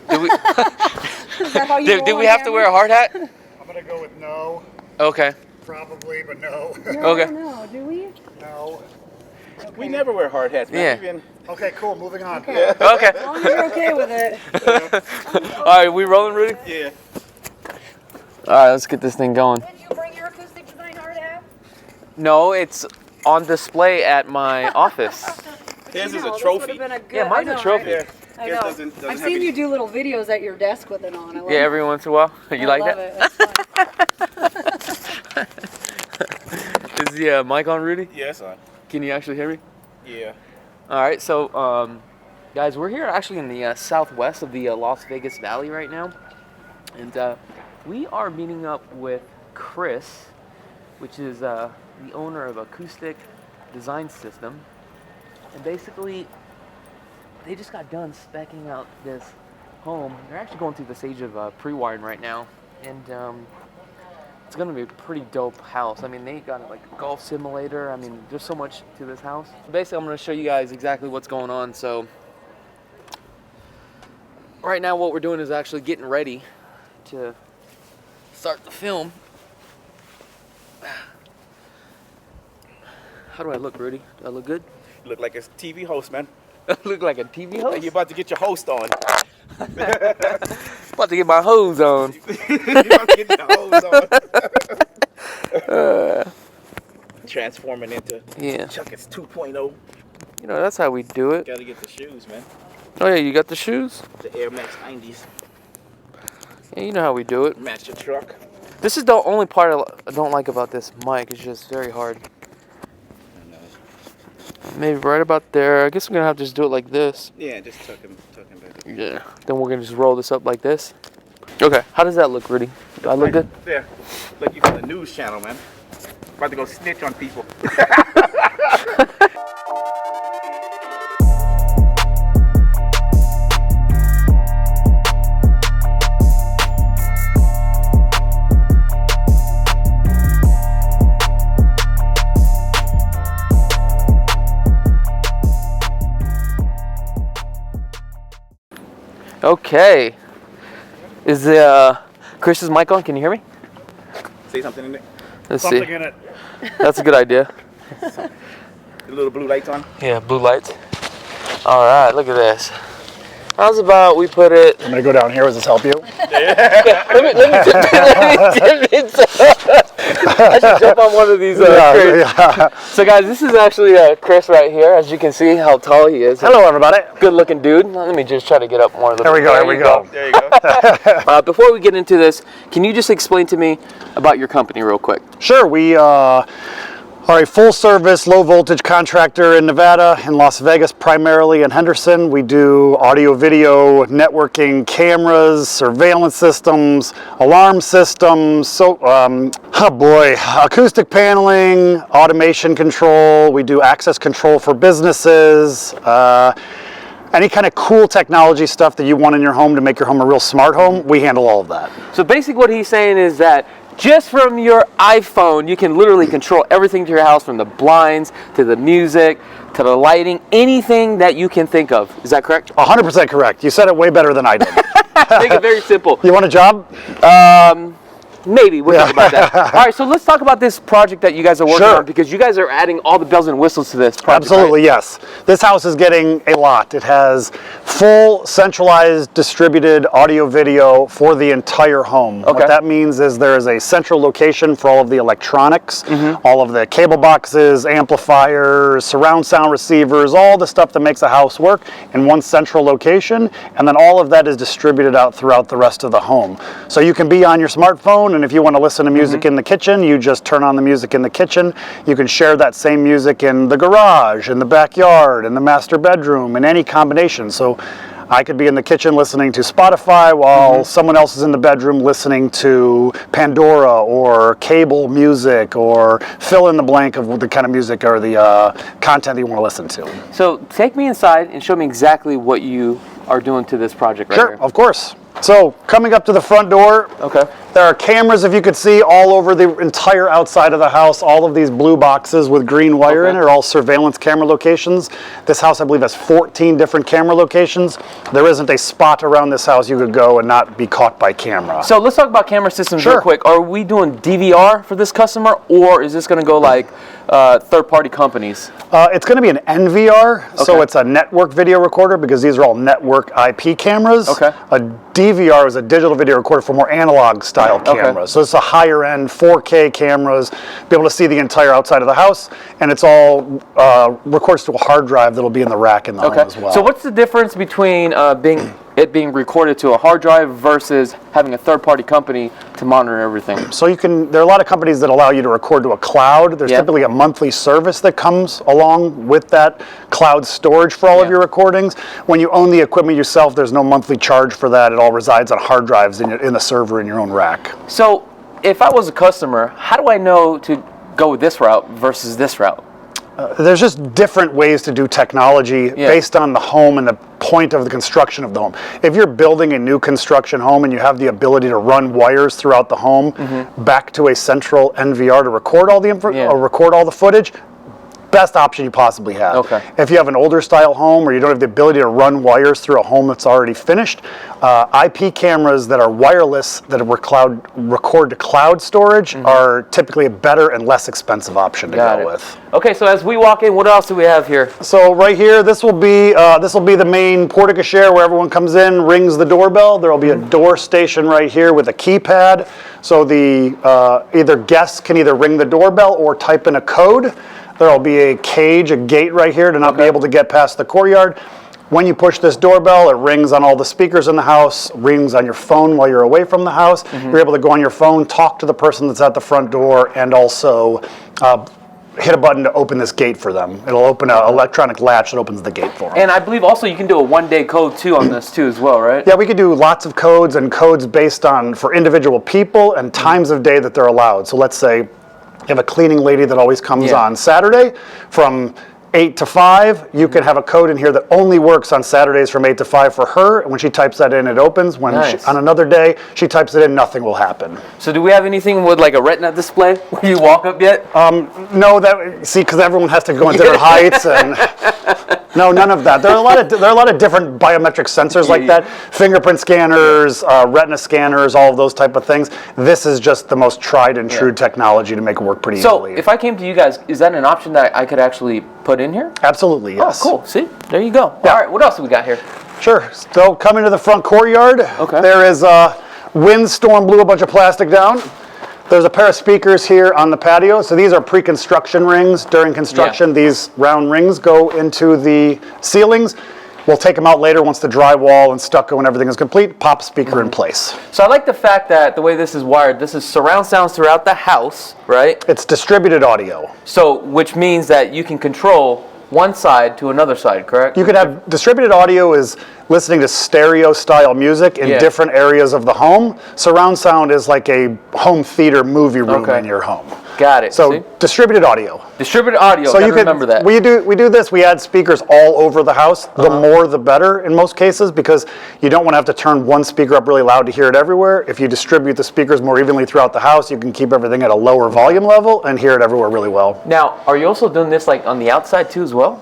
Do we, Is that how you do we have to wear a hard hat? I'm gonna go with no. Okay. Probably, but no. Okay. No, do we? No. Okay. We never wear hard hats. Yeah. Even... Okay, cool. Moving on. Okay. Okay. As long as you're okay with it. All right, we rolling, Rudy? Yeah. All right, let's get this thing going. Did you bring your acoustic design hard hat? No, it's on display at my office. His You is know, a this trophy. would've been a good, Yeah, mine's I a know, trophy. right? I know. Doesn't I've have seen any- you do little videos at your desk with it on. I love Yeah, it. every once in a while. You I like love that? It. That's fun. Is the mic on, Rudy? Yeah, it's on. Can you actually hear me? Yeah. All right, so guys, we're here actually in the southwest of the Las Vegas Valley right now, and we are meeting up with Chris, which is the owner of Acoustic Design Systems, and basically they just got done specking out this home. They're actually going through the stage of pre-wiring right now, and it's gonna be a pretty dope house. I mean, they got like a golf simulator. I mean, there's so much to this house. Basically, I'm gonna show you guys exactly what's going on. So right now what we're doing is actually getting ready to start the film. How do I look, Rudy? Do I look good? You look like a TV host, man. I look like a TV host? Like you're about to get your host on. About to get my hose on. You're about to get your hose on. Transforming into Yeah. chakits 2.0. You know, that's how we do it. Gotta get the shoes, man. Oh yeah, you got the shoes? The Air Max 90s. Yeah, you know how we do it. Match your truck. This is the only part I don't like about this mic. It's just very hard. Maybe right about there. I guess we're gonna have to just do it like this. Yeah, just tuck him back. Yeah. Then we're gonna just roll this up like this. Okay. How does that look, Rudy? Do I look good? There. Like you from the news channel, man. About to go snitch on people. Okay. Is Chris's mic on? Can you hear me? Say something in there. Let's Something see. in it. That's a good idea. The little blue lights on. Yeah, blue lights. All right, look at this. How's about we put it? I'm gonna go down here. Does this help you? Let me dip into. I should jump on one of these crates. Yeah. So guys, this is actually Chris right here. As you can see how tall he is. Hello, everybody. Good looking dude. Let me just try to get up more. There we go. There we go. There you go. Before we get into this, can you just explain to me about your company real quick? Sure. We are a full-service, low-voltage contractor in Nevada, in Las Vegas, primarily in Henderson. We do audio-video, networking, cameras, surveillance systems, alarm systems, acoustic paneling, automation control. We do access control for businesses. Any kind of cool technology stuff that you want in your home to make your home a real smart home, we handle all of that. So basically what he's saying is that just from your iPhone, you can literally control everything to your house, from the blinds to the music to the lighting, anything that you can think of. Is that correct? 100% correct. You said it way better than I did. Make it very simple. You want a job? Maybe we'll talk about that. All right, so let's talk about this project that you guys are working Sure. on, because you guys are adding all the bells and whistles to this project. Absolutely, right? yes. This house is getting a lot. It has full, centralized, distributed audio video for the entire home. Okay. What that means is there is a central location for all of the electronics, all of the cable boxes, amplifiers, surround sound receivers, all the stuff that makes a house work in one central location, and then all of that is distributed out throughout the rest of the home. So you can be on your smartphone, and if you want to listen to music in the kitchen, you just turn on the music in the kitchen. You can share that same music in the garage, in the backyard, in the master bedroom, in any combination. So I could be in the kitchen listening to Spotify while someone else is in the bedroom listening to Pandora or cable music, or fill in the blank of the kind of music or the content that you want to listen to. So take me inside and show me exactly what you are doing to this project right Sure, here. of course. So coming up to the front door, Okay. There are cameras, if you could see, all over the entire outside of the house. All of these blue boxes with green wire in it are all surveillance camera locations. This house, I believe, has 14 different camera locations. There isn't a spot around this house you could go and not be caught by camera. So let's talk about camera systems Sure. real quick. Are we doing DVR for this customer, or is this going to go like third-party companies? It's going to be an NVR, so Okay. it's a network video recorder because these are all network IP cameras. Okay. A DVR is a digital video recorder for more analog style cameras. So it's a higher end 4K cameras, be able to see the entire outside of the house, and it's all records to a hard drive that'll be in the rack in the home as well. So what's the difference between being recorded to a hard drive versus having a third-party company to monitor everything? So there are a lot of companies that allow you to record to a cloud. There's typically a monthly service that comes along with that cloud storage for all of your recordings. When you own the equipment yourself, there's no monthly charge for that. It all resides on hard drives in the server in your own rack. So if I was a customer, how do I know to go with this route versus this route? There's just different ways to do technology based on the home and the point of the construction of the home. If you're building a new construction home and you have the ability to run wires throughout the home back to a central NVR to record all the or record all the footage, best option you possibly have. Okay. If you have an older style home or you don't have the ability to run wires through a home that's already finished, IP cameras that are wireless that record to cloud storage are typically a better and less expensive option to go with. Okay, so as we walk in, what else do we have here? So right here, this will be the main porte cochere where everyone comes in, rings the doorbell. There will be a door station right here with a keypad. So the either guests can either ring the doorbell or type in a code. There will be a cage, a gate right here to not be able to get past the courtyard. When you push this doorbell, it rings on all the speakers in the house, rings on your phone while you're away from the house. You're able to go on your phone, talk to the person that's at the front door, and also hit a button to open this gate for them. It'll open an electronic latch that opens the gate for them. And I believe also you can do a one-day code too on this too as well, right? Yeah, we could do lots of codes and codes based on for individual people and times of day that they're allowed. So let's say you have a cleaning lady that always comes on Saturday from 8 to 5. You can have a code in here that only works on Saturdays from 8 to 5 for her. And when she types that in, it opens. When on another day, she types it in, nothing will happen. So do we have anything with like a Retina display where you walk up yet? No, because everyone has to go in different heights and no, none of that. There are a lot of different biometric sensors like that, fingerprint scanners, Retina scanners, all of those type of things. This is just the most tried and true technology to make it work pretty easily. So if I came to you guys, is that an option that I could actually put in here? Absolutely, yes. Oh, cool. See, there you go. Yeah. All right, what else do we got here? Sure. So come into the front courtyard. Okay. There is a windstorm blew a bunch of plastic down. There's a pair of speakers here on the patio. So these are pre-construction rings. During construction, these round rings go into the ceilings. We'll take them out later once the drywall and stucco and everything is complete, pop speaker in place. So I like the fact that the way this is wired, this is surround sounds throughout the house, right? It's distributed audio. So, which means that you can control one side to another side, correct? You could have distributed audio is listening to stereo style music in different areas of the home. Surround sound is like a home theater movie room in your home. Got it. So See? distributed audio. Distributed audio, So you can remember that. We do this, we add speakers all over the house. The more the better in most cases because you don't want to have to turn one speaker up really loud to hear it everywhere. If you distribute the speakers more evenly throughout the house, you can keep everything at a lower volume level and hear it everywhere really well. Now, are you also doing this like on the outside too as well?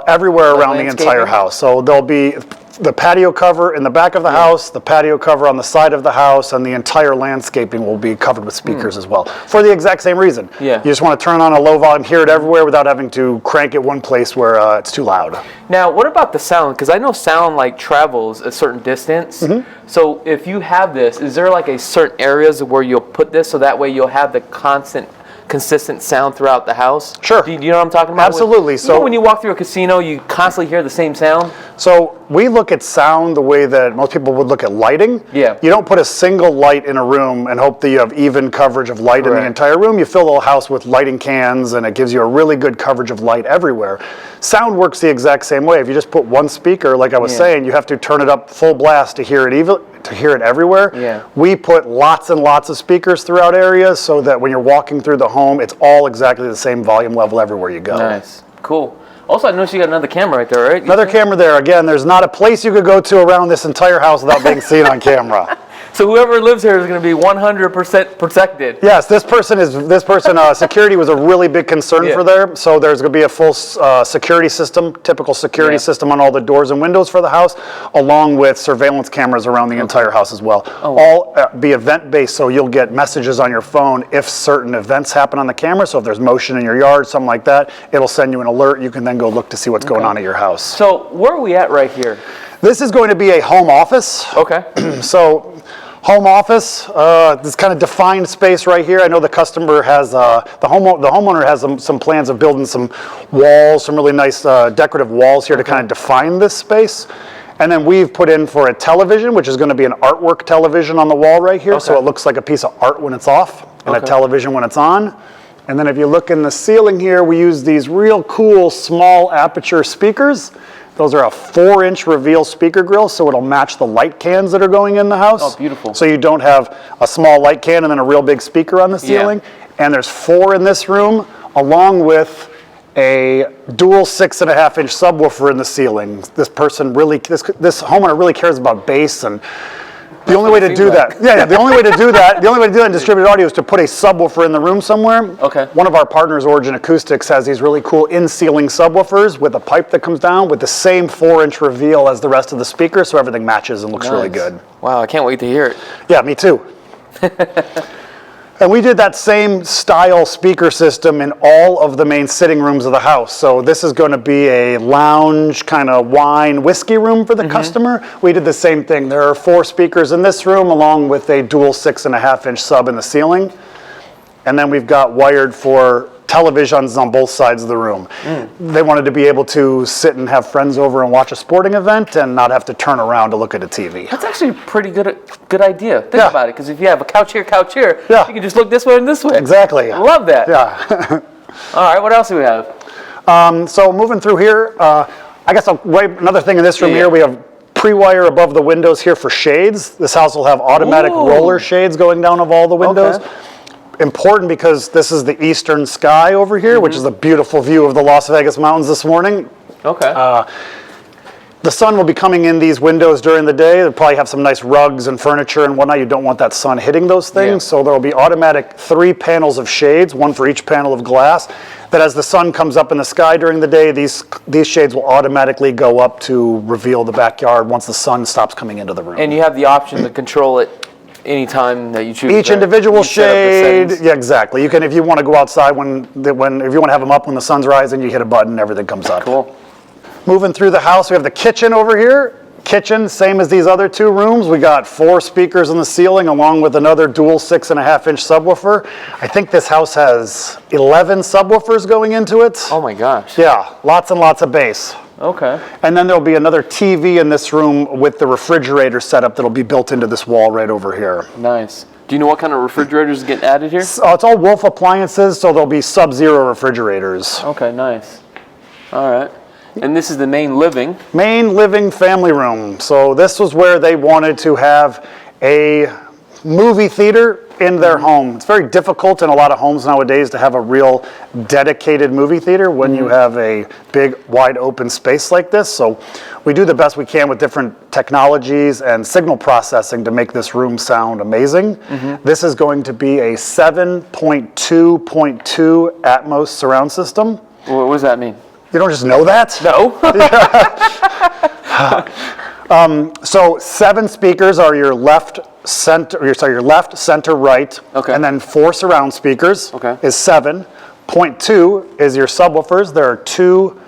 Everywhere Like around the entire landscaping? house. So there'll be the patio cover in the back of the house, the patio cover on the side of the house, and the entire landscaping will be covered with speakers as well. For the exact same reason. Yeah. You just want to turn on a low volume, hear it everywhere without having to crank it one place where it's too loud. Now, what about the sound? Because I know sound like travels a certain distance. So if you have this, is there like a certain areas where you'll put this so that way you'll have the consistent sound throughout the house? Sure. Do you know what I'm talking about? Absolutely. So when you walk through a casino, you constantly hear the same sound? So we look at sound the way that most people would look at lighting. Yeah. You don't put a single light in a room and hope that you have even coverage of light in the entire room. You fill the whole house with lighting cans and it gives you a really good coverage of light everywhere. Sound works the exact same way. If you just put one speaker, like I was saying, you have to turn it up full blast to hear it everywhere. Yeah. We put lots and lots of speakers throughout areas so that when you're walking through the home, it's all exactly the same volume level everywhere you go. Nice. Cool. Also, I noticed you got another camera right there, right? Another camera there. Again, there's not a place you could go to around this entire house without being seen on camera. So whoever lives here is going to be 100% protected. Yes, this person, security was a really big concern for there. So there's going to be a full security system, typical security system on all the doors and windows for the house, along with surveillance cameras around the entire house as well. All be event-based, so you'll get messages on your phone if certain events happen on the camera. So if there's motion in your yard, something like that, it'll send you an alert. You can then go look to see what's going on at your house. So where are we at right here? This is going to be a home office. Okay. So home office, this kind of defined space right here. I know the customer has, the homeowner has some plans of building some walls, some really nice decorative walls here to kind of define this space. And then we've put in for a television, which is going to be an artwork television on the wall right here. So it looks like a piece of art when it's off and a television when it's on. And then if you look in the ceiling here, we use these real cool small aperture speakers. Those are a 4-inch reveal speaker grill, so it'll match the light cans that are going in the house. Oh, beautiful. So you don't have a small light can and then a real big speaker on the ceiling. And there's 4 in this room, along with a dual 6.5-inch subwoofer in the ceiling. This homeowner really cares about bass, and the only way to do that, the only way to do that in distributed audio is to put a subwoofer in the room somewhere. Okay. One of our partners, Origin Acoustics, has these really cool in-ceiling subwoofers with a pipe that comes down with the same 4-inch reveal as the rest of the speaker, so everything matches and looks really good. Wow, I can't wait to hear it. Yeah, me too. And we did that same style speaker system in all of the main sitting rooms of the house. So this is going to be a lounge kind of wine whiskey room for the customer. We did the same thing. There are 4 speakers in this room along with a dual 6.5-inch sub in the ceiling. And then we've got wired for televisions on both sides of the room. They wanted to be able to sit and have friends over and watch a sporting event and not have to turn around to look at a TV. That's actually a pretty good idea. Think about it, because if you have a couch here, you can just look this way and this way. Exactly. I love that. Yeah. All right, what else do we have? So moving through here, I guess another thing in this room here, we have pre-wire above the windows here for shades. This house will have automatic roller shades going down of all the windows. Important because this is the eastern sky over here, which is a beautiful view of the Las Vegas mountains this morning. Okay. The sun will be coming in these windows during the day. They'll probably have some nice rugs and furniture and whatnot. You don't want that sun hitting those things. So there will be automatic 3 panels of shades, one for each panel of glass, that as the sun comes up in the sky during the day, these shades will automatically go up to reveal the backyard once the sun stops coming into the room. And you have the option to control it anytime that you choose. Each individual shade, exactly. You can, if you want to go outside if you want to have them up when the sun's rising, you hit a button, everything comes up. Cool. Moving through the house, we have the kitchen over here. Kitchen, same as these other 2 rooms. We got 4 speakers in the ceiling along with another dual 6.5-inch subwoofer. I think this house has 11 subwoofers going into it. Oh my gosh. Yeah, lots and lots of bass. Okay. And then there'll be another TV in this room with the refrigerator setup that'll be built into this wall right over here. Nice. Do you know what kind of refrigerators get added here? It's all Wolf appliances, so there'll be Sub-Zero refrigerators. Okay, nice. All right. And this is the main living. Main living family room. So this was where they wanted to have a movie theater in their home. It's very difficult in a lot of homes nowadays to have a real dedicated movie theater when you have a big wide open space like this. So we do the best we can with different technologies and signal processing to make this room sound amazing. This is going to be a 7.2.2 Atmos surround system. What does that mean? You don't just know that? No. So 7 speakers are your left, center, right, and then 4 surround speakers is 7. 0.2 is your subwoofers. There are 2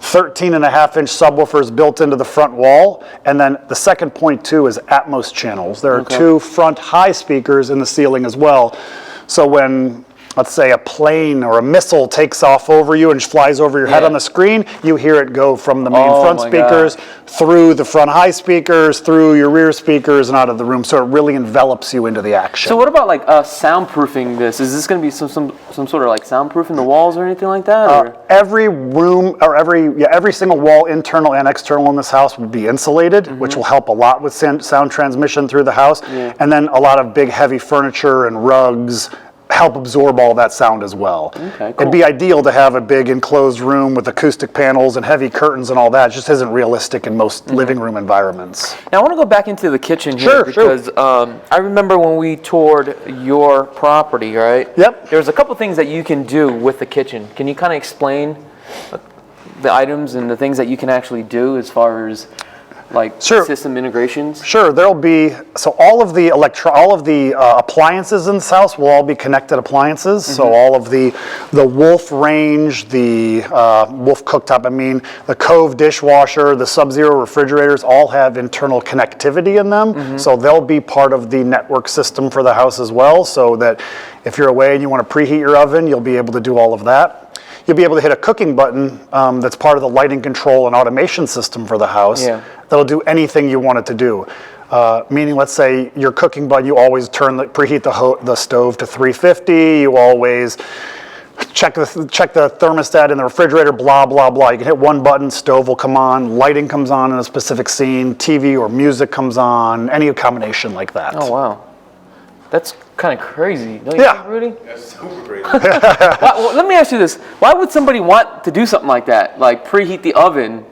13.5-inch subwoofers built into the front wall, and then the second 0.2 is Atmos channels. There are 2 front high speakers in the ceiling as well. So when, let's say, a plane or a missile takes off over you and flies over your head on the screen, you hear it go from the main front speakers through the front high speakers, through your rear speakers, and out of the room. So it really envelops you into the action. So what about like soundproofing this? Is this going to be some sort of like soundproofing the walls or anything like that? Or? Every room or every single wall, internal and external in this house, would be insulated, which will help a lot with sound transmission through the house. And then a lot of big heavy furniture and rugs help absorb all that sound as well. Okay, cool. It'd be ideal to have a big enclosed room with acoustic panels and heavy curtains and all that. It just isn't realistic in most living room environments. Now I want to go back into the kitchen here Sure, because I remember when we toured your property, right? Yep. There's a couple things that you can do with the kitchen. Can you kind of explain the items and the things that you can actually do as far as like system integrations? Sure, there'll be, so all of the appliances in this house will all be connected appliances. So all of the Wolf range, the Wolf cooktop, the Cove dishwasher, the Sub-Zero refrigerators all have internal connectivity in them. So they'll be part of the network system for the house as well, so that if you're away and you want to preheat your oven, you'll be able to do all of that. You'll be able to hit a cooking button that's part of the lighting control and automation system for the house. Yeah. That'll do anything you want it to do. Meaning, let's say your cooking button, you always preheat the stove to 350. You always check the thermostat in the refrigerator. Blah blah blah. You can hit one button, stove will come on, lighting comes on in a specific scene, TV or music comes on, any combination like that. Oh wow, that's kind of crazy, don't you think, Rudy? That's super crazy. Well, let me ask you this: why would somebody want to do something like that, like preheat the oven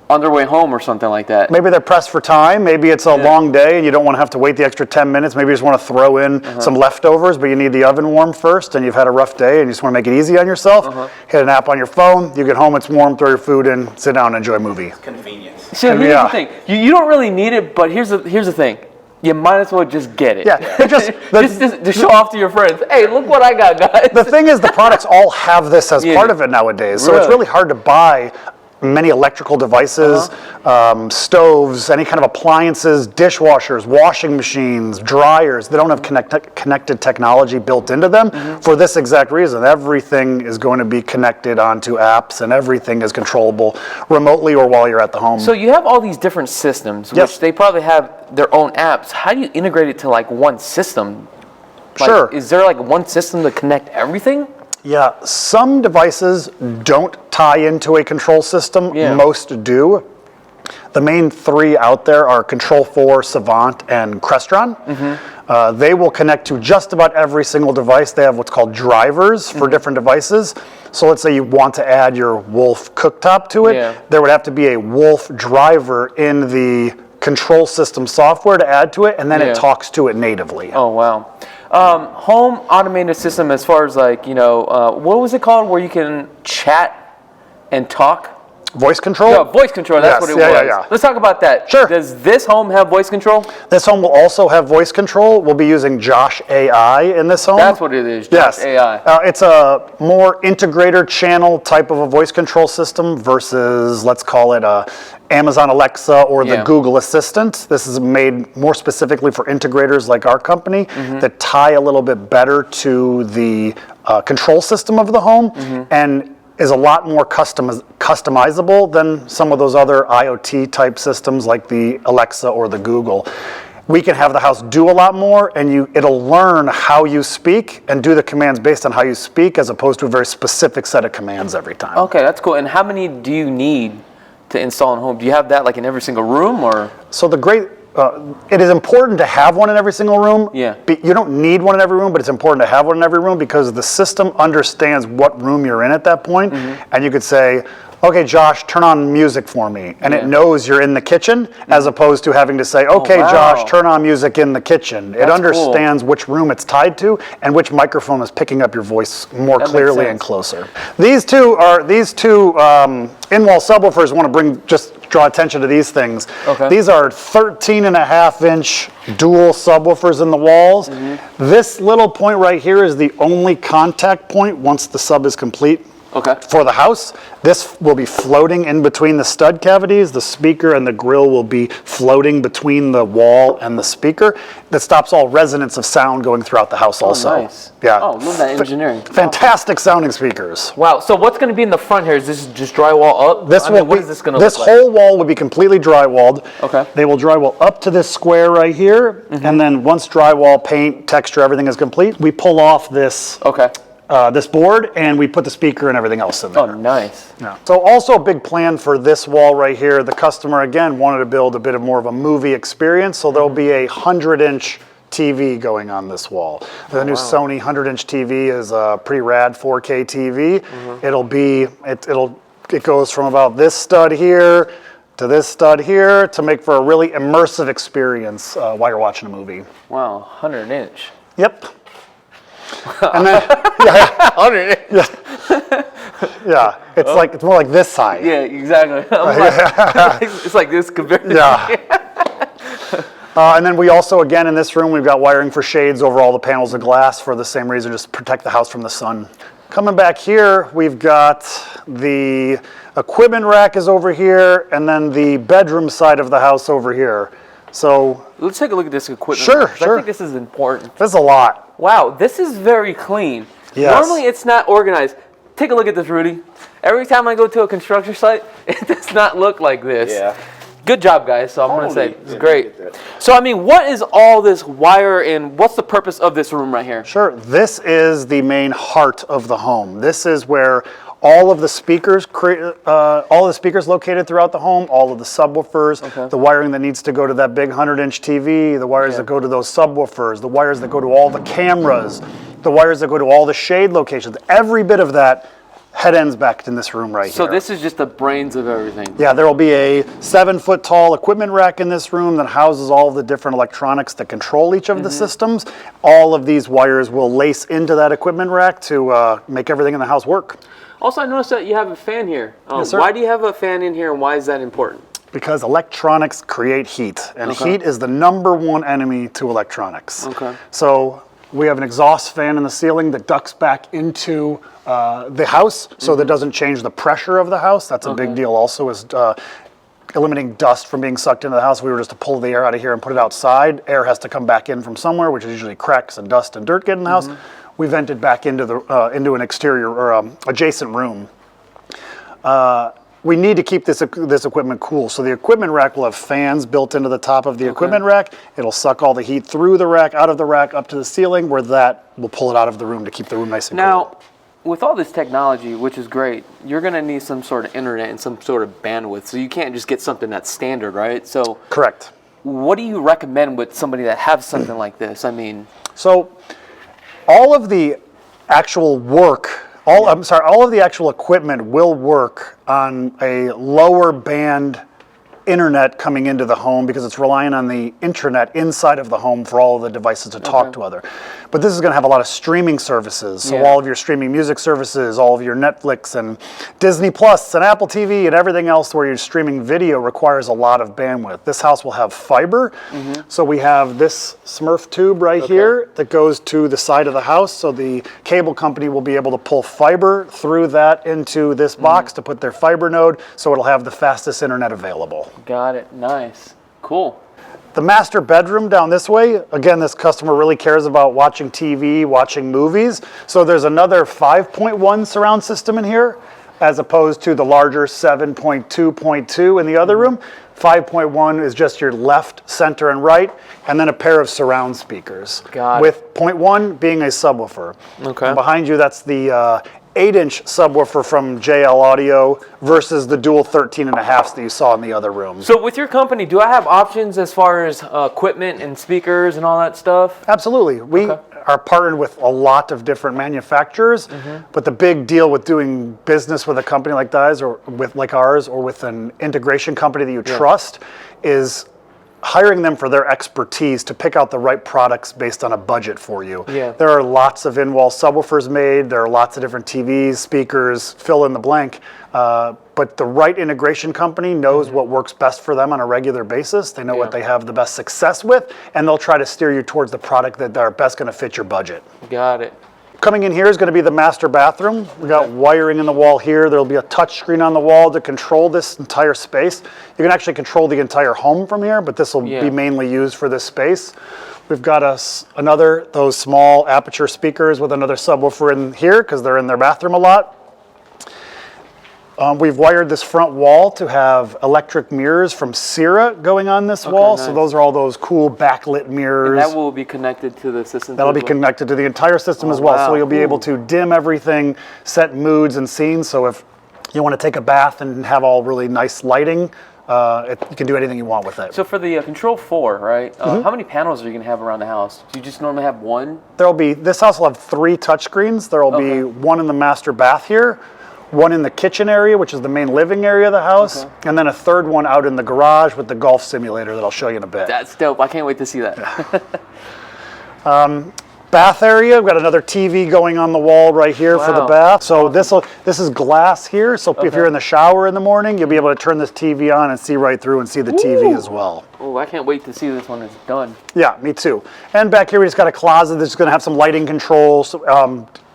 on their way home or something like that? Maybe they're pressed for time. Maybe it's a long day and you don't want to have to wait the extra 10 minutes. Maybe you just want to throw in some leftovers, but you need the oven warm first and you've had a rough day and you just want to make it easy on yourself. Hit an app on your phone, you get home, it's warm, throw your food in, sit down and enjoy a movie. Convenience. So here's the thing: you don't really need it, but here's the thing: you might as well just get it. Yeah, just to show off to your friends. Hey, look what I got, guys. The thing is, the products all have this as part of it nowadays, so it's really hard to buy many electrical devices, stoves, any kind of appliances, dishwashers, washing machines, dryers. They don't have connected technology built into them for this exact reason. Everything is going to be connected onto apps and everything is controllable remotely or while you're at the home. So you have all these different systems, which they probably have their own apps. How do you integrate it to like one system? Sure. Is there like one system to connect everything? Yeah, some devices don't tie into a control system. Most do. The main three out there are Control4, Savant, and Crestron. They will connect to just about every single device. They have what's called drivers for different devices. So let's say you want to add your Wolf cooktop to it. There would have to be a Wolf driver in the control system software to add to it, and then it talks to it natively. Oh, wow. Home automated system, as far as like, what was it called where you can chat and talk? Voice control? No, voice control, that's what it was. Yeah. Let's talk about that. Sure. Does this home have voice control? This home will also have voice control. We'll be using Josh AI in this home. That's what it is, Josh AI. It's a more integrator channel type of a voice control system versus, let's call it a Amazon Alexa or the Google Assistant. This is made more specifically for integrators like our company that tie a little bit better to the control system of the home and is a lot more customizable than some of those other IoT type systems like the Alexa or the Google. We can have the house do a lot more and it'll learn how you speak and do the commands based on how you speak as opposed to a very specific set of commands every time. Okay, that's cool. And how many do you need to install in home? Do you have that like in every single room or? So it is important to have one in every single room. Yeah. You don't need one in every room, but it's important to have one in every room because the system understands what room you're in at that point. And you could say, okay, Josh, turn on music for me. And it knows you're in the kitchen as opposed to having to say, okay, Josh, turn on music in the kitchen. It understands which room it's tied to and which microphone is picking up your voice more clearly and closer. These two in-wall subwoofers want to draw attention to these things. Okay. These are 13.5-inch dual subwoofers in the walls. This little point right here is the only contact point once the sub is complete. For the house. This will be floating in between the stud cavities. The speaker and the grill will be floating between the wall and the speaker. That stops all resonance of sound going throughout the house also. Oh, nice. Yeah. Oh, love that engineering. Fantastic sounding speakers. Wow. So what's going to be in the front here? Is this just drywall up? What is this going to look like? This whole wall will be completely drywalled. Okay. They will drywall up to this square right here. And then once drywall, paint, texture, everything is complete, we pull off this this board and we put the speaker and everything else in there. Oh, nice. Yeah. So also a big plan for this wall right here, the customer again wanted to build a bit of more of a movie experience, so there'll be a 100-inch TV going on this wall. The new Sony 100-inch TV is a pretty rad 4K TV. It goes from about this stud here to this stud here to make for a really immersive experience while you're watching a movie. Wow, 100-inch. Yep. And then, 100-inch. yeah, it's more like this side. Yeah, exactly. It's like this compared to And then we also, again, in this room, we've got wiring for shades over all the panels of glass for the same reason, just protect the house from the sun. Coming back here, we've got the equipment rack is over here, and then the bedroom side of the house over here. So let's take a look at this equipment. Sure. I think this is important. there's a lot. Wow, this is very clean. Yes. Normally it's not organized. Take a look at this, Rudy. Every time I go to a construction site, it does not look like this. Yeah. Good job, guys. So I'm going to say it's Yeah, great. look at that. So, I mean, what is all this wire and what's the purpose of this room right here? Sure, this is the main heart of the home. This is where all of the speakers, located throughout the home, all of the subwoofers, the wiring that needs to go to that big 100-inch TV, the wires that go to those subwoofers, the wires that go to all the cameras, the wires that go to all the shade locations. Every bit of that head ends back in this room right here. So this is just the brains of everything. Yeah, there will be a 7-foot tall equipment rack in this room that houses all the different electronics that control each of the systems. All of these wires will lace into that equipment rack to make everything in the house work. Also, I noticed that you have a fan here. Yes, sir. Why do you have a fan in here and why is that important? Because electronics create heat, and heat is the #1 enemy to electronics. Okay. So we have an exhaust fan in the ceiling that ducts back into the house, so that doesn't change the pressure of the house. That's a big deal also, is eliminating dust from being sucked into the house. If we were just to pull the air out of here and put it outside, air has to come back in from somewhere, which is usually cracks and dust and dirt get in the house. We vent it back into into an exterior or adjacent room. We need to keep this equipment cool. So the equipment rack will have fans built into the top of the equipment rack. It'll suck all the heat through the rack, out of the rack, up to the ceiling, where that will pull it out of the room to keep the room nice and cool. Now, with all this technology, which is great, you're going to need some sort of internet and some sort of bandwidth. So you can't just get something that's standard, right? So Correct. what do you recommend with somebody that has something like this? I mean, So all of the actual work, all of the actual equipment will work on a lower band internet coming into the home because it's relying on the intranet inside of the home for all of the devices to talk to other. But this is going to have a lot of streaming services. So all of your streaming music services, all of your Netflix and Disney Plus and Apple TV and everything else where you're streaming video requires a lot of bandwidth. This house will have fiber. So we have this Smurf tube right here that goes to the side of the house. So the cable company will be able to pull fiber through that into this box to put their fiber node, so it'll have the fastest internet available. got it. Nice. Cool. The master bedroom down this way, again, this customer really cares about watching TV, watching movies. So there's another 5.1 surround system in here, as opposed to the larger 7.2.2 in the other room. 5.1 is just your left, center, and right, and then a pair of surround speakers. Got it. With 0.1 being a subwoofer. Okay. And behind you, that's the 8-inch subwoofer from JL Audio versus the dual 13.5s that you saw in the other room. So with your company, do I have options as far as equipment and speakers and all that stuff? Absolutely. We are partnered with a lot of different manufacturers, but the big deal with doing business with a company like ours or with an integration company that you trust is hiring them for their expertise to pick out the right products based on a budget for you. Yeah. There are lots of in-wall subwoofers made. There are lots of different TVs, speakers, fill in the blank. But the right integration company knows what works best for them on a regular basis. They know what they have the best success with, and they'll try to steer you towards the product that are best going to fit your budget. Got it. Coming in here is going to be the master bathroom. We got wiring in the wall here. There'll be a touch screen on the wall to control this entire space. You can actually control the entire home from here, but this will be mainly used for this space. We've got those small aperture speakers with another subwoofer in here because they're in their bathroom a lot. We've wired this front wall to have electric mirrors from Sierra going on this wall. nice. So those are all those cool backlit mirrors. And that will be connected to the system. That'll be connected to the entire system as well. wow. So you'll be able to dim everything, set moods and scenes. So if you want to take a bath and have all really nice lighting, You can do anything you want with it. So for the Control 4, right, how many panels are you going to have around the house? Do you just normally have one? This house will have 3 touchscreens. There will be one in the master bath here, one in the kitchen area, which is the main living area of the house, and then a third one out in the garage with the golf simulator that I'll show you in a bit. That's dope. I can't wait to see that. Bath area, we've got another TV going on the wall right here for the bath. So this is glass here, so if you're in the shower in the morning, you'll be able to turn this TV on and see right through and see the TV as well. Oh, I can't wait to see this when it's done. Yeah, me too. And back here we just got a closet that's going to have some lighting controls.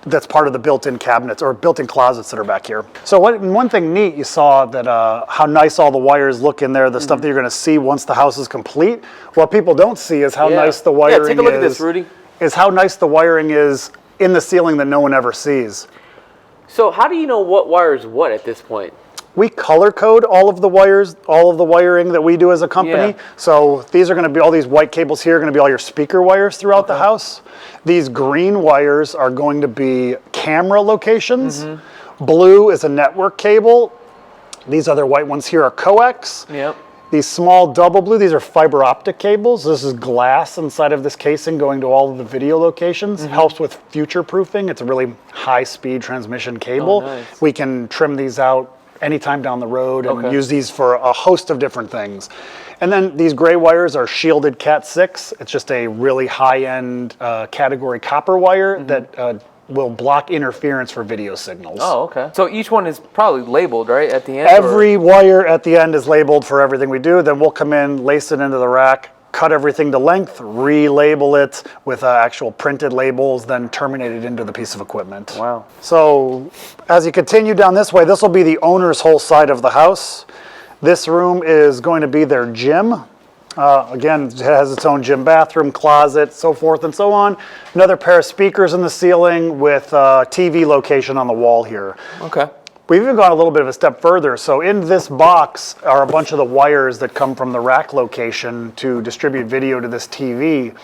That's part of the built-in cabinets or built-in closets that are back here. So one thing neat, you saw that how nice all the wires look in there, the stuff that you're going to see once the house is complete. What people don't see is how nice the wiring is. Yeah, take a look at this, Rudy. Is how nice the wiring is in the ceiling that no one ever sees. So how do you know what wire is what at this point? We color code all of the wires, all of the wiring that we do as a company. Yeah. So these are going to be, all these white cables here are going to be all your speaker wires throughout the house. These green wires are going to be camera locations. Blue is a network cable. These other white ones here are coax. Yep. These small double blue, these are fiber optic cables. This is glass inside of this casing going to all of the video locations. Helps with future proofing. It's a really high speed transmission cable. Oh, nice. We can trim these out anytime down the road and use these for a host of different things. And then these gray wires are shielded Cat 6. It's just a really high-end category copper wire that will block interference for video signals. Oh, okay. So each one is probably labeled, right, at the end? Every wire at the end is labeled for everything we do. Then we'll come in, lace it into the rack, cut everything to length, relabel it with actual printed labels, then terminate it into the piece of equipment. Wow. So as you continue down this way, this will be the owner's whole side of the house. This room is going to be their gym. Again, it has its own gym bathroom, closet, so forth and so on. Another pair of speakers in the ceiling with TV location on the wall here. Okay. We've even gone a little bit of a step further. So in this box are a bunch of the wires that come from the rack location to distribute video to this TV.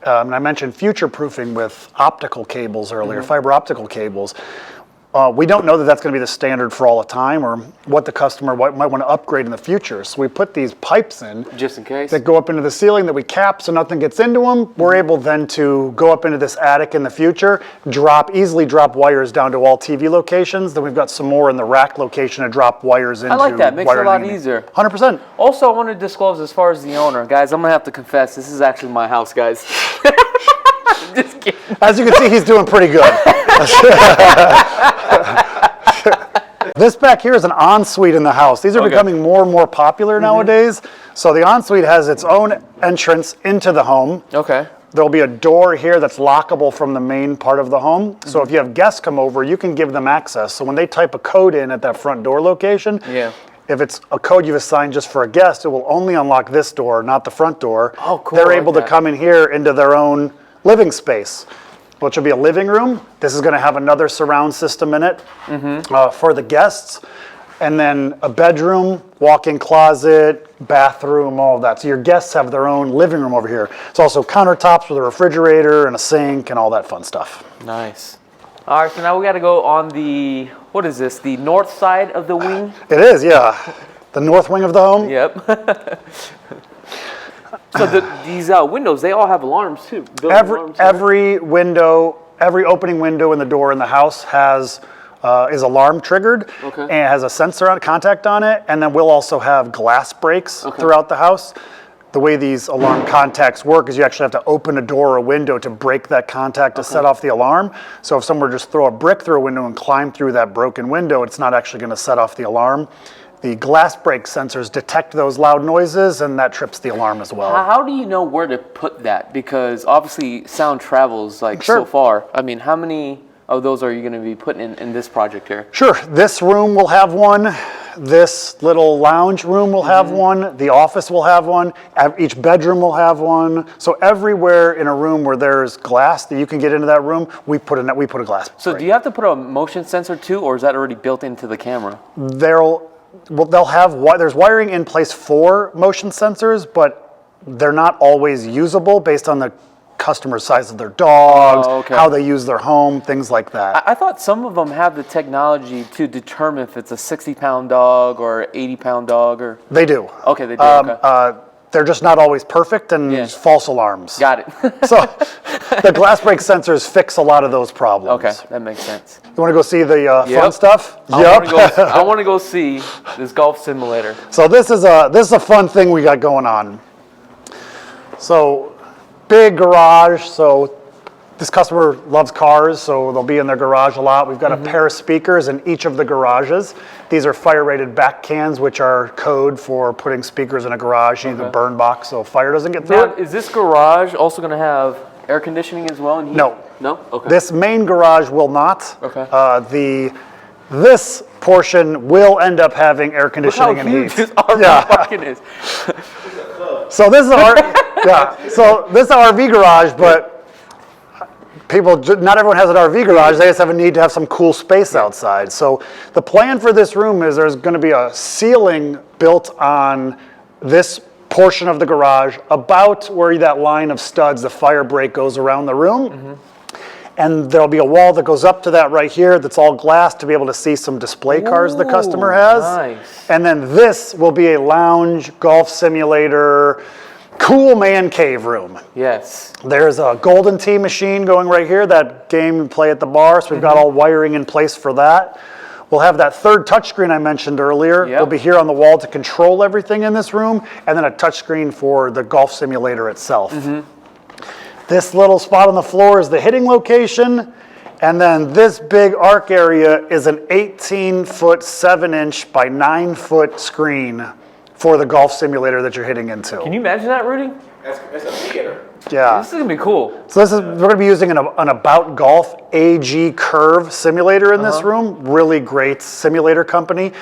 And I mentioned future proofing with optical cables earlier, fiber optical cables. We don't know that that's going to be the standard for all the time or what the customer might want to upgrade in the future. So we put these pipes in just in case that go up into the ceiling that we cap so nothing gets into them. We're able then to go up into this attic in the future, easily drop wires down to all TV locations. Then we've got some more in the rack location to drop wires into. I like that. Makes it a lot easier. 100%. Also, I want to disclose as far as the owner. Guys, I'm going to have to confess, this is actually my house, guys. Just kidding. As you can see, he's doing pretty good. This back here is an ensuite in the house. These are becoming more and more popular nowadays. So the ensuite has its own entrance into the home. Okay. There'll be a door here that's lockable from the main part of the home. So if you have guests come over, you can give them access. So when they type a code in at that front door location, if it's a code you've assigned just for a guest, it will only unlock this door, not the front door. Oh, cool. They're able to come in here into their own living space, which will be a living room. This is going to have another surround system in it for the guests. And then a bedroom, walk-in closet, bathroom, all of that. So your guests have their own living room over here. It's also countertops with a refrigerator and a sink and all that fun stuff. Nice. All right, so now we got to go on the, what is this, the north side of the wing? It is, yeah. The north wing of the home. Yep. So these windows, they all have alarms too. Every window, every opening window in the door in the house has is alarm triggered and has a sensor on contact on it. And then we'll also have glass breaks throughout the house. The way these alarm contacts work is you actually have to open a door or a window to break that contact to set off the alarm. So if someone were just throw a brick through a window and climb through that broken window, it's not actually going to set off the alarm. The glass break sensors detect those loud noises, and that trips the alarm as well. How do you know where to put that? Because obviously sound travels so far. I mean, how many of those are you going to be putting in this project here? Sure. This room will have one. This little lounge room will have one. The office will have one. Each bedroom will have one. So everywhere in a room where there's glass that you can get into that room, we put a glass break. So do you have to put a motion sensor too, or is that already built into the camera? They'll have there's wiring in place for motion sensors, but they're not always usable based on the customer's size of their dogs, Oh, okay. how they use their home, things like that. I thought some of them have the technology to determine if it's a 60-pound dog or an 80-pound dog, or They do. okay, they do. Okay, They're just not always perfect and Yeah. false alarms. got it. So the glass break sensors fix a lot of those problems. Okay, that makes sense. You want to go see the fun Yep. stuff? I want to go see this golf simulator. So this is a fun thing we got going on. So big garage. So this customer loves cars, so they'll be in their garage a lot. We've got a pair of speakers in each of the garages. These are fire-rated back cans, which are code for putting speakers in a garage. You need the burn box so fire doesn't get through Now, it. is this garage also going to have air conditioning as well? And heat? No. No? Okay. This main garage will not. Okay. This portion will end up having air Look how conditioning and huge heat. this RV Yeah. parking is. So this is So this is an RV garage, but not everyone has an RV garage. They just have a need to have some cool space outside. So the plan for this room is there's going to be a ceiling built on this portion of the garage, about where that line of studs, the fire break, goes around the room. And there'll be a wall that goes up to that right here that's all glass to be able to see some display cars the customer has. Nice. And then this will be a lounge, golf simulator, cool man cave room. Yes. There's a Golden Tee machine going right here, that game you play at the bar, so we've got all wiring in place for that. We'll have that third touchscreen I mentioned earlier. Yep. It'll be here on the wall to control everything in this room, and then a touchscreen for the golf simulator itself. This little spot on the floor is the hitting location, and then this big arc area is an 18-foot, 7-inch by 9-foot screen for the golf simulator that you're hitting into. Can you imagine that, Rudy? That's a theater. Yeah. This is going to be cool. So we're going to be using an About Golf AG Curve simulator in this room. Really great simulator company.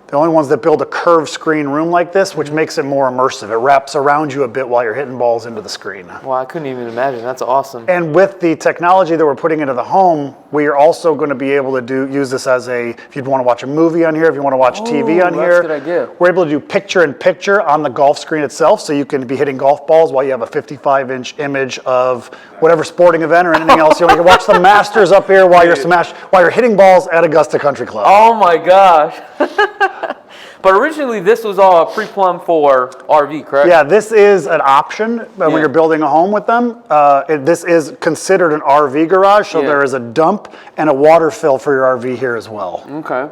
The only ones that build a curved screen room like this, which makes it more immersive. It wraps around you a bit while you're hitting balls into the screen. Wow, I couldn't even imagine. That's awesome. And with the technology that we're putting into the home, we are also going to be able to use this as if you'd want to watch a movie on here, if you want to watch TV on that's here. a good idea. We're able to do picture-in-picture on the golf screen itself, so you can be hitting golf balls while you have a 55-inch image of whatever sporting event or anything else. You can watch the Masters up here while you're hitting balls at Augusta Country Club. Oh my gosh. But originally this was all pre-plumbed for RV, correct? Yeah, this is an option when you're building a home with them. This is considered an RV garage, so there is a dump and a water fill for your RV here as well. Okay.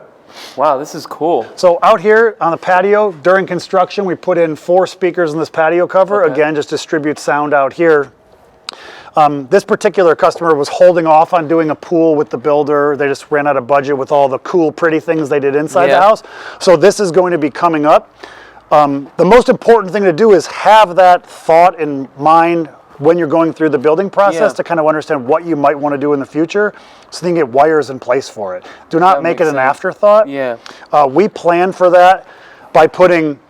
Wow, this is cool. So out here on the patio, during construction, we put in 4 speakers in this patio cover. Okay. Again, just distribute sound out here. This particular customer was holding off on doing a pool with the builder. They just ran out of budget with all the cool, pretty things they did inside the house. So this is going to be coming up. The most important thing to do is have that thought in mind when you're going through the building process to kind of understand what you might want to do in the future, so you can get wires in place for it. Do not make it an afterthought. Yeah. We plan for that by putting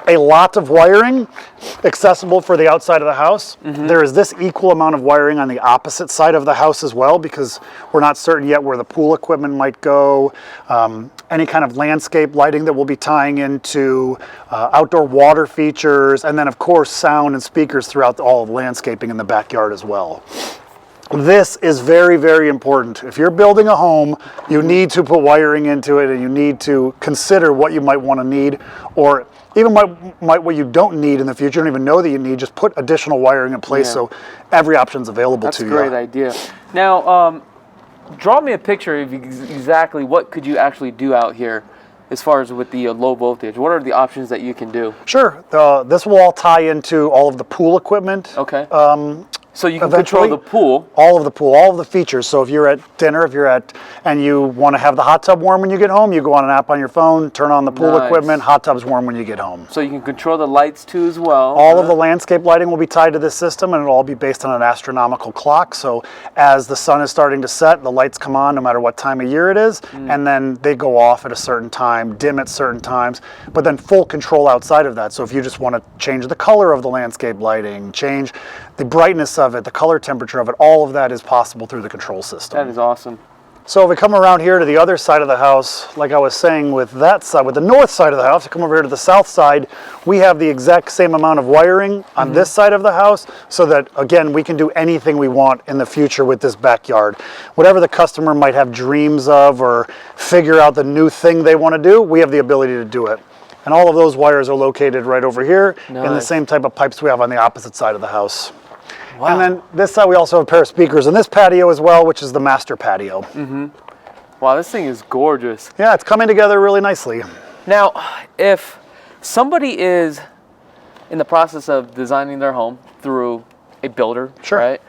a lot of wiring accessible for the outside of the house. There is this equal amount of wiring on the opposite side of the house as well, because we're not certain yet where the pool equipment might go. Any kind of landscape lighting that we'll be tying into, outdoor water features, and then of course sound and speakers throughout all of landscaping in the backyard as well. This is very, very important. If you're building a home, you need to put wiring into it, and you need to consider what you might want to need, or even what you don't need in the future, you don't even know that you need, just put additional wiring in place so every option's available to you. That's a great idea. Now, draw me a picture of exactly what could you actually do out here as far as with the low voltage. What are the options that you can do? Sure. This will all tie into all of the pool equipment. Okay. So you can Eventually, control the pool. All of the pool, all of the features. So if you're at dinner, and you want to have the hot tub warm when you get home, you go on an app on your phone, turn on the pool equipment, hot tub's warm when you get home. So you can control the lights too as well. All of the landscape lighting will be tied to this system, and it'll all be based on an astronomical clock. So as the sun is starting to set, the lights come on no matter what time of year it is, and then they go off at a certain time, dim at certain times, but then full control outside of that. So if you just want to change the color of the landscape lighting, change the brightness of it, the color temperature of it, all of that is possible through the control system. That is awesome. So if we come around here to the other side of the house, like I was saying with that side, with the north side of the house, to come over here to the south side, we have the exact same amount of wiring on this side of the house, so that, again, we can do anything we want in the future with this backyard. Whatever the customer might have dreams of or figure out the new thing they want to do, we have the ability to do it. And all of those wires are located right over here in the same type of pipes we have on the opposite side of the house. Wow. And then this side we also have a pair of speakers in this patio as well, which is the master patio. Wow, this thing is gorgeous. Yeah, it's coming together really nicely. Now, if somebody is in the process of designing their home through a builder, Sure. right?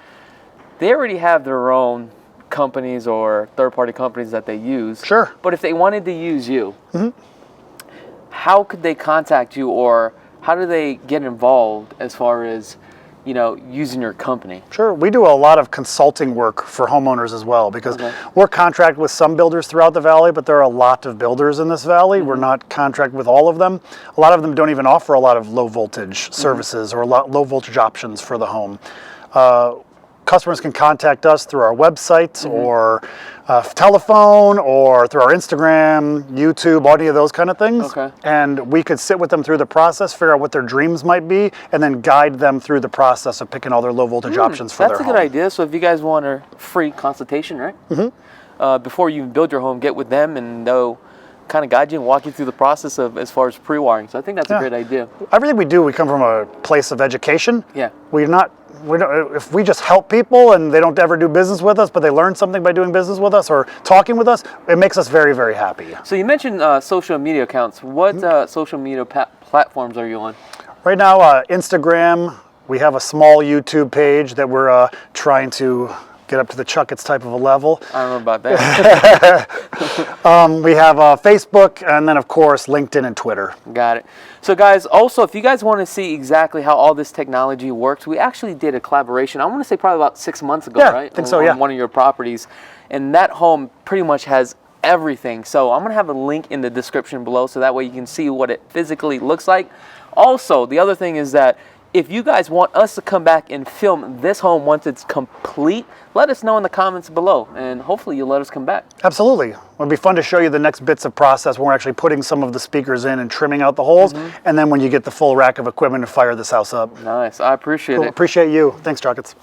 They already have their own companies or third-party companies that they use. Sure. But if they wanted to use you, how could they contact you, or how do they get involved as far as, you know, using your company? Sure, we do a lot of consulting work for homeowners as well, because we're contracted with some builders throughout the valley, but there are a lot of builders in this valley. We're not contracted with all of them. A lot of them don't even offer a lot of low voltage services or low voltage options for the home. Customers can contact us through our website or telephone or through our Instagram, YouTube, any of those kind of things. Okay. And we could sit with them through the process, figure out what their dreams might be, and then guide them through the process of picking all their low voltage options for their home. That's a good idea. So if you guys want a free consultation, right? Before you build your home, get with them and they'll kind of guide you and walk you through the process of as far as pre-wiring. So I think that's a great idea. Everything we do, we come from a place of education. Yeah. We don't, if we just help people and they don't ever do business with us, but they learn something by doing business with us or talking with us, it makes us very, very happy. So you mentioned social media accounts. What social media platforms are you on? Right now, Instagram. We have a small YouTube page that we're trying to get up to the chakits type of a level. I don't know about that. We have Facebook, and then of course LinkedIn and Twitter. Got it. So guys, also if you guys want to see exactly how all this technology works, we actually did a collaboration, I want to say probably about 6 months ago, right? I think so, yeah. On one of your properties. And that home pretty much has everything. So I'm going to have a link in the description below so that way you can see what it physically looks like. Also, the other thing is that if you guys want us to come back and film this home once it's complete, let us know in the comments below, and hopefully you'll let us come back. Absolutely. It'll be fun to show you the next bits of process when we're actually putting some of the speakers in and trimming out the holes, and then when you get the full rack of equipment to fire this house up. Nice. I appreciate Cool. it. Appreciate you. Thanks, Chakits.